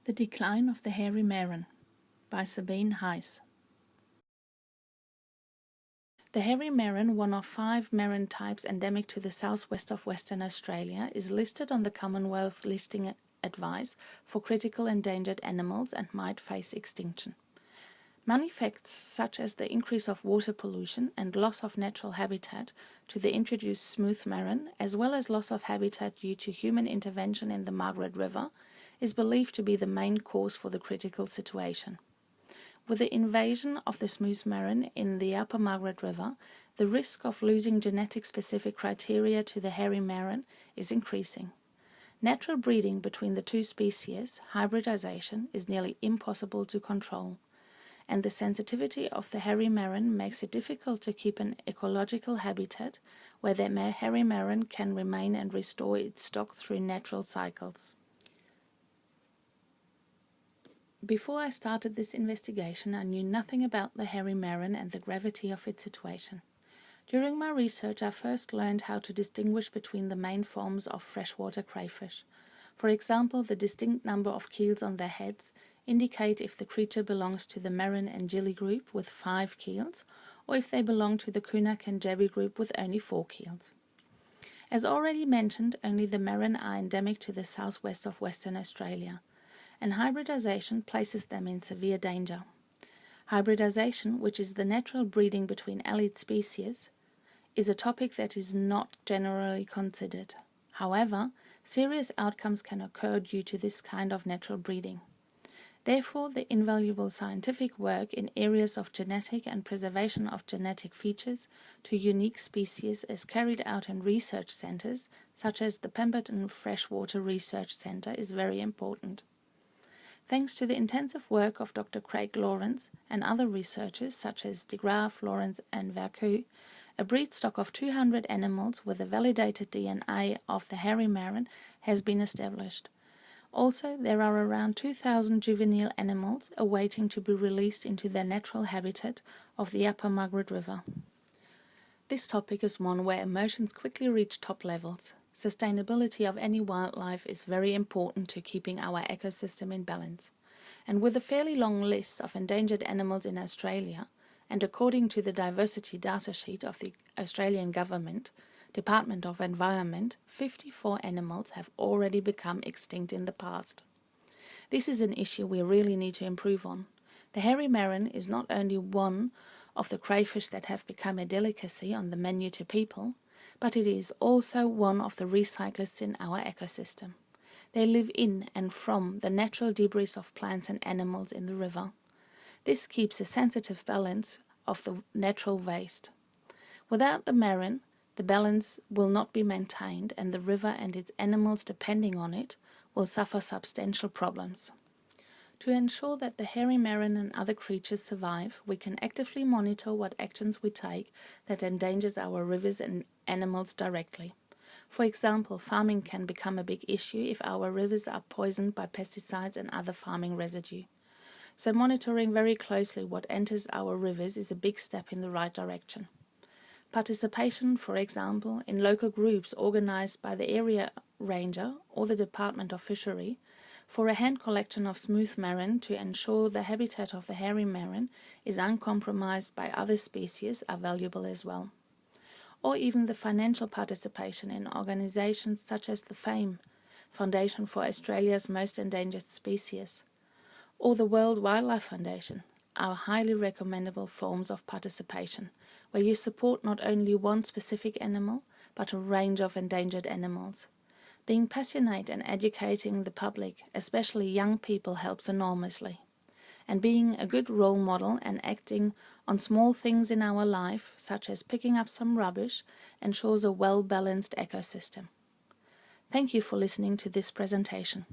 The Decline of the Hairy Marron by Sabine Heiss. The hairy marron, one of 5 marron types endemic to the southwest of Western Australia, is listed on the Commonwealth Listing Advice for critical endangered animals and might face extinction. Many facts, such as the increase of water pollution and loss of natural habitat to the introduced smooth marron, as well as loss of habitat due to human intervention in the Margaret River, is believed to be the main cause for the critical situation. With the invasion of the smooth marron in the upper Margaret River, the risk of losing genetic-specific criteria to the hairy marron is increasing. Natural breeding between the two species, hybridization, is nearly impossible to control, and the sensitivity of the hairy marron makes it difficult to keep an ecological habitat where the hairy marron can remain and restore its stock through natural cycles. Before I started this investigation, I knew nothing about the hairy marron and the gravity of its situation. During my research, I first learned how to distinguish between the main forms of freshwater crayfish. For example, the distinct number of keels on their heads indicate if the creature belongs to the marron and gilly group with 5 keels, or if they belong to the kunak and jabby group with only 4 keels. As already mentioned, only the marron are endemic to the southwest of Western Australia, and hybridization places them in severe danger. Hybridization, which is the natural breeding between allied species, is a topic that is not generally considered. However, serious outcomes can occur due to this kind of natural breeding. Therefore, the invaluable scientific work in areas of genetic and preservation of genetic features to unique species is carried out in research centres such as the Pemberton Freshwater Research Centre is very important. Thanks to the intensive work of Dr. Craig Lawrence and other researchers such as de Graaf, Lawrence and Vercoe, a breed stock of 200 animals with a validated DNA of the hairy marron has been established. Also, there are around 2,000 juvenile animals awaiting to be released into their natural habitat of the upper Margaret River. This topic is one where emotions quickly reach top levels. Sustainability of any wildlife is very important to keeping our ecosystem in balance. And with a fairly long list of endangered animals in Australia, and according to the diversity data sheet of the Australian Government, Department of Environment, 54 animals have already become extinct in the past. This is an issue we really need to improve on. The hairy marron is not only one of the crayfish that have become a delicacy on the menu to people, but it is also one of the recyclists in our ecosystem. They live in and from the natural debris of plants and animals in the river. This keeps a sensitive balance of the natural waste. Without the marron, the balance will not be maintained, and the river and its animals depending on it will suffer substantial problems. To ensure that the hairy marron and other creatures survive, we can actively monitor what actions we take that endangers our rivers and animals directly. For example, farming can become a big issue if our rivers are poisoned by pesticides and other farming residue. So monitoring very closely what enters our rivers is a big step in the right direction. Participation, for example, in local groups organized by the area ranger or the Department of Fishery for a hand collection of smooth marron to ensure the habitat of the hairy marron is uncompromised by other species are valuable as well. Or even the financial participation in organizations such as the FAME, Foundation for Australia's Most Endangered Species, or the World Wildlife Foundation, are highly recommendable forms of participation, where you support not only one specific animal, but a range of endangered animals. Being passionate and educating the public, especially young people, helps enormously. And being a good role model and acting on small things in our life, such as picking up some rubbish, ensures a well-balanced ecosystem. Thank you for listening to this presentation.